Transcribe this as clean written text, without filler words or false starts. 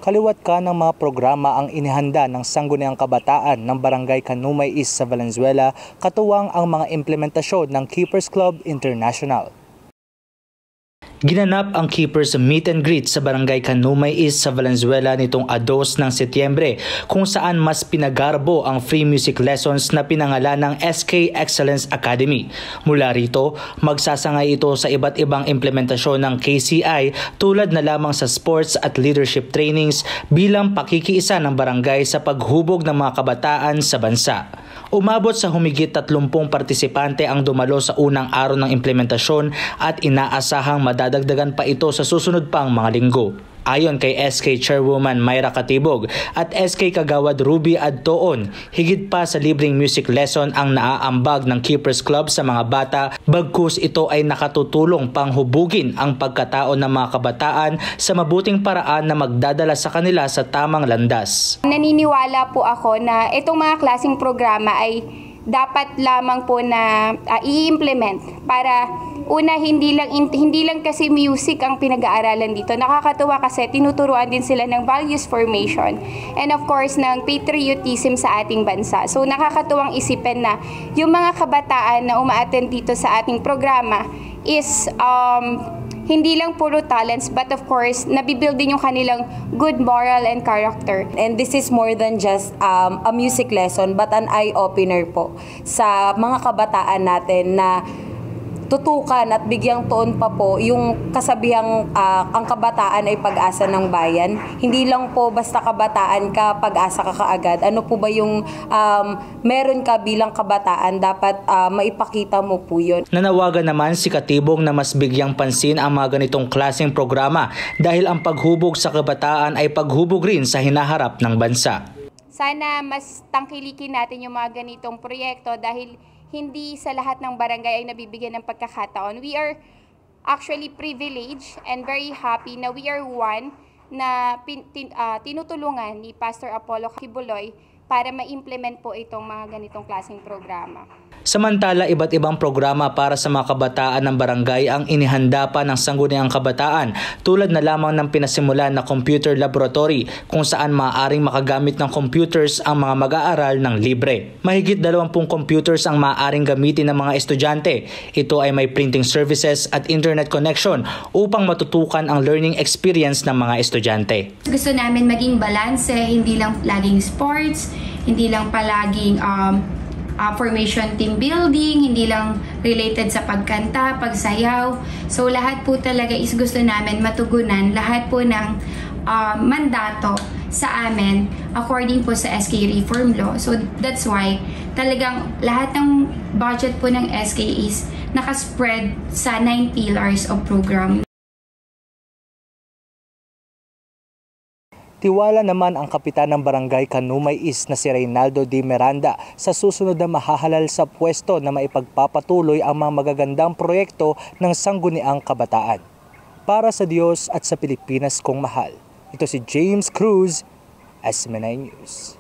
Kaliwat ka ng mga programa ang inihanda ng Sangguniang Kabataan ng Barangay Kanumay East sa Valenzuela, katuwang ang mga implementasyon ng Keepers Club International. Ginanap ang Keepers Meet and Greet sa Barangay Kanumay East sa Valenzuela nitong 2 ng Setyembre, kung saan mas pinagarbo ang free music lessons na pinangalan ng SK Excellence Academy. Mula rito, magsasangay ito sa iba't ibang implementasyon ng KCI tulad na lamang sa sports at leadership trainings bilang pakikiisa ng barangay sa paghubog ng mga kabataan sa bansa. Umabot sa humigit 30 partisipante ang dumalo sa unang araw ng implementasyon at inaasahang madadagdagan pa ito sa susunod pang mga linggo. Ayon kay SK Chairwoman Myra Katibog at SK Kagawad Ruby Adtoon, higit pa sa libreng music lesson ang naaambag ng Keepers Club sa mga bata, bagkus ito ay nakatutulong pang hubugin ang pagkatao ng mga kabataan sa mabuting paraan na magdadala sa kanila sa tamang landas. Naniniwala po ako na itong mga klaseng programa ay dapat lamang po na i-implement para una, hindi lang kasi music ang pinag-aaralan dito. Nakakatuwa kasi tinuturuan din sila ng values formation and of course ng patriotism sa ating bansa. So nakakatuwang isipin na yung mga kabataan na umaattend dito sa ating programa is hindi lang puro talents, but of course, nabibuild din yung kanilang good moral and character. And this is more than just a music lesson, but an eye-opener po sa mga kabataan natin na tutukan at bigyang tuon pa po yung kasabihang ang kabataan ay pag-asa ng bayan. Hindi lang po basta kabataan ka, pag-asa ka kaagad. Ano po ba yung meron ka bilang kabataan, dapat maipakita mo po yun. Nanawagan naman si Katibong na mas bigyang pansin ang mga ganitong klaseng programa dahil ang paghubog sa kabataan ay paghubog rin sa hinaharap ng bansa. Sana mas tangkilikin natin yung mga ganitong proyekto dahil hindi sa lahat ng barangay ay nabibigyan ng pagkakataon. We are actually privileged and very happy na we are one na tinutulungan ni Pastor Apollo Kibuloy para ma-implement po itong mga ganitong klaseng programa. Samantala, iba't ibang programa para sa mga kabataan ng barangay ang inihanda pa ng Sangguniang Kabataan, tulad na lamang ng pinasimulan na computer laboratory kung saan maaaring makagamit ng computers ang mga mag-aaral ng libre. Mahigit 20 computers ang maaaring gamitin ng mga estudyante. Ito ay may printing services at internet connection upang matutukan ang learning experience ng mga estudyante. Gusto namin maging balanse, hindi lang laging sports, hindi lang palaging formation team building, hindi lang related sa pagkanta, pagsayaw. So lahat po talaga is gusto namin matugunan lahat po ng mandato sa amin according po sa SK Reform Law. So that's why talagang lahat ng budget po ng SK is nakaspread sa 9 pillars of program. Tiwala naman ang kapitan ng Barangay Kanumay East na si Reynaldo D. Miranda sa susunod na mahahalal sa pwesto na maipagpapatuloy ang mga magagandang proyekto ng Sangguniang Kabataan. Para sa Diyos at sa Pilipinas kong mahal, ito si James Cruz, SMNI News.